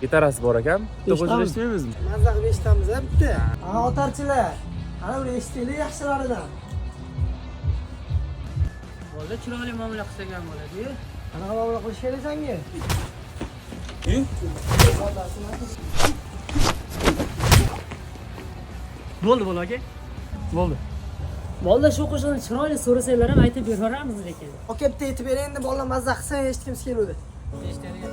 Gitarasi bor ekan. Bitta qo'shiq eshitmaymizmi? Mazza qilib eshitamiz bitta. Ana otarchilar. Ana uni eshitaylik yaxshilaridan. Bo'ldi, chiroyli muomala qilsak ham bo'ladi-ku. Qanaqa muomala qilish kerak senga? Bo'ldi aka. Bo'ldi. Bo'ldi, shu qo'shiqni chiroyli so'rasanglar ham aytib beramiz lekin. Aka bitta aytib bering, endi bolalar mazza qilsa eshitgimiz keluvdi. Eshitadigan.